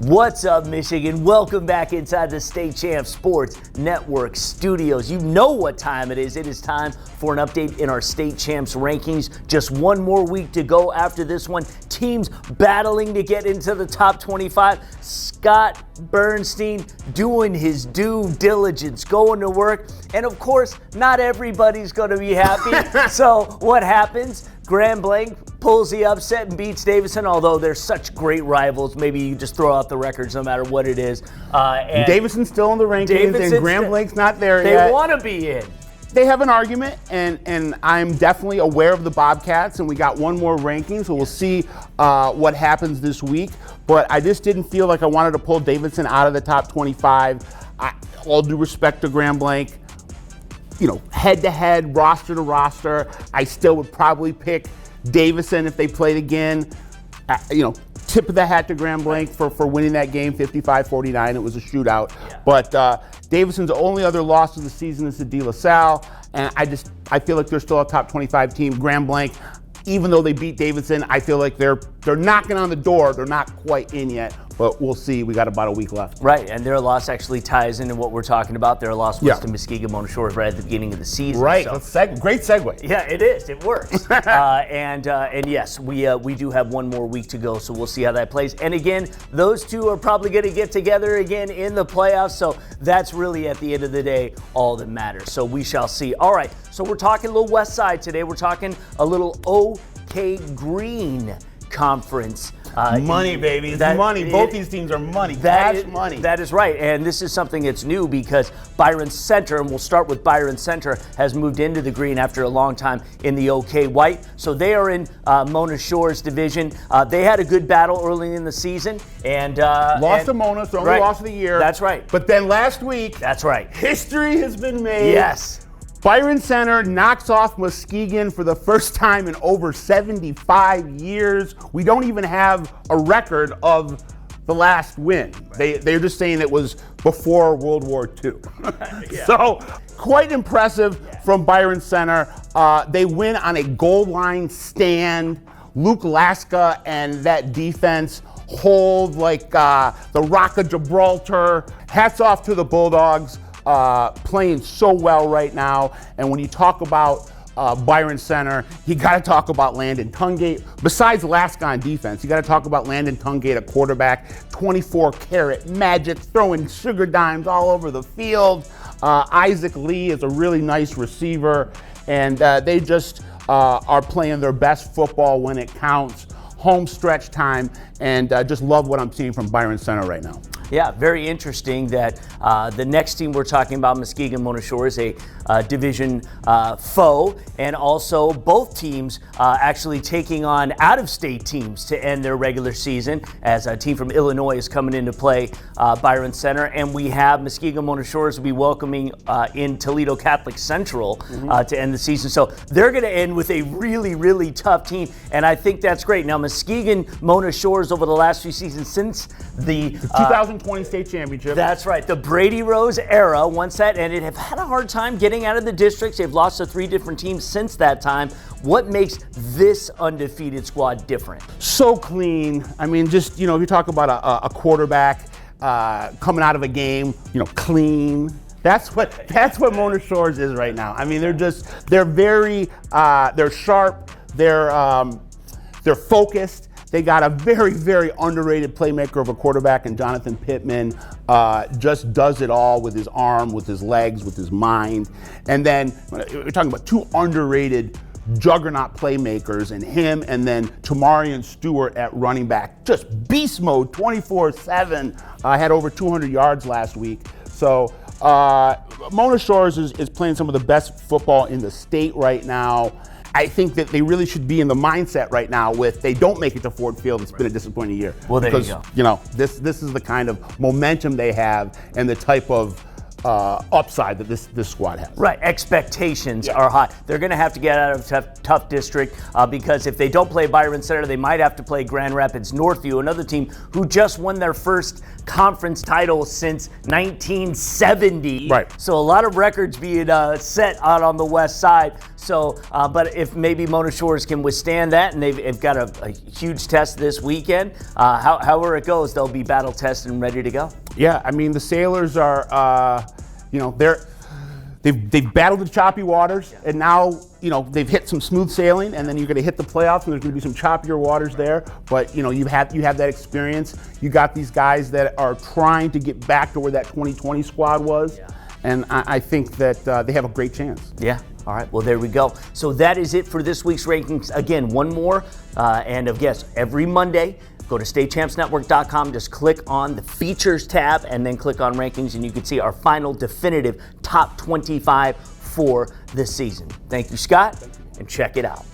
What's up, Michigan? Welcome back inside the State Champs Sports Network studios. You know what time it is. It is time for an update in our State Champs rankings. Just one more week to go after this one. Teams battling to get into the top 25. Scott Bernstein doing his due diligence, going to work. And of course, not everybody's going to be happy. So what happens? Grand Blanc pulls the upset and beats Davidson, although they're such great rivals. Maybe you just throw out the records no matter what it is. And Davidson's still in the rankings, and Grand Blanc's not there yet. They want to be in. They have an argument, and I'm definitely aware of the Bobcats, and we got one more ranking, so we'll see what happens this week. But I just didn't feel like I wanted to pull Davidson out of the top 25. All due respect to Grand Blanc, head-to-head, roster to roster, I still would probably pick Davidson if they played again. Tip of the hat to Grand Blanc for winning that game, 55-49. It was a shootout. Yeah. But Davidson's only other loss of the season is to De La Salle, and I feel like they're still a top 25 team. Grand Blanc, even though they beat Davidson, I feel like they're knocking on the door. They're not quite in yet, but we'll see. We got about a week left. Right, and their loss actually ties into what we're talking about. Their loss was to Muskegon Mona Shores right at the beginning of the season. Right, so. Great segue. Yeah, it is. It works. And yes, we do have one more week to go, so we'll see how that plays. And again, those two are probably going to get together again in the playoffs, so that's really, at the end of the day, all that matters. So we shall see. All right, so we're talking a little West Side today. We're talking a little OK Green Conference. Money, baby. It's money. Both these teams are money. Cash money. That is right. And this is something that's new because Byron Center, and we'll start with Byron Center, has moved into the green after a long time in the OK White. So they are in Mona Shores division. They had a good battle early in the season. And lost to Mona, so only loss of the year. That's right. But then last week, that's right, history has been made. Yes. Byron Center knocks off Muskegon for the first time in over 75 years. We don't even have a record of the last win. They're just saying it was before World War II. Yeah. So quite impressive from Byron Center. They win on a goal line stand. Luke Laska and that defense hold like the Rock of Gibraltar. Hats off to the Bulldogs. Playing so well right now. And when you talk about Byron Center, you got to talk about Landon Tungate. Besides Laska on defense, you got to talk about Landon Tungate at quarterback, 24-karat magic, throwing sugar dimes all over the field. Isaac Lee is a really nice receiver, and they just are playing their best football when it counts. Home stretch time, and just love what I'm seeing from Byron Center right now. Yeah, very interesting that the next team we're talking about, Muskegon Mona Shores, is a division foe, and also both teams actually taking on out-of-state teams to end their regular season, as a team from Illinois is coming into play Byron Center, and we have Muskegon Mona Shores will be welcoming in Toledo Catholic Central to end the season. So they're going to end with a really, really tough team, and I think that's great. Now, Muskegon Mona Shores over the last few seasons since the 2020 state championship. That's right. The Brady Rose era, once that ended, have had a hard time getting out of the districts. They've lost to 3 different teams since that time. What makes this undefeated squad different? So clean. I mean, just, if you talk about a quarterback coming out of a game, clean. That's what Mona Shores is right now. I mean, they're very, they're sharp, they're focused. They got a very, very underrated playmaker of a quarterback in Jonathan Pittman. Just does it all with his arm, with his legs, with his mind. And then we're talking about 2 underrated juggernaut playmakers, and him and then Tamarian Stewart at running back. Just beast mode 24/7. Had over 200 yards last week. So Mona Shores is playing some of the best football in the state right now. I think that they really should be in the mindset right now with they don't make it to Ford Field. It's been a disappointing year. Well, there because, you go. This is the kind of momentum they have and the type of upside that this squad has. Right, expectations are high. They're going to have to get out of a tough district because if they don't play Byron Center, they might have to play Grand Rapids Northview, another team who just won their first conference title since 1970. Right. So a lot of records being set out on the west side. So, but if maybe Mona Shores can withstand that, and they've got a huge test this weekend, however it goes, they'll be battle tested and ready to go. Yeah, I mean, the Sailors are, they've battled the choppy waters, and now, they've hit some smooth sailing, and then you're going to hit the playoffs, and there's going to be some choppier waters there. But you have that experience. You got these guys that are trying to get back to where that 2020 squad was, and I think that they have a great chance. Yeah. All right, well, there we go. So that is it for this week's rankings. Again, one more, and yes, every Monday, go to statechampsnetwork.com, just click on the features tab, and then click on rankings, and you can see our final definitive top 25 for the season. Thank you, Scott, and check it out.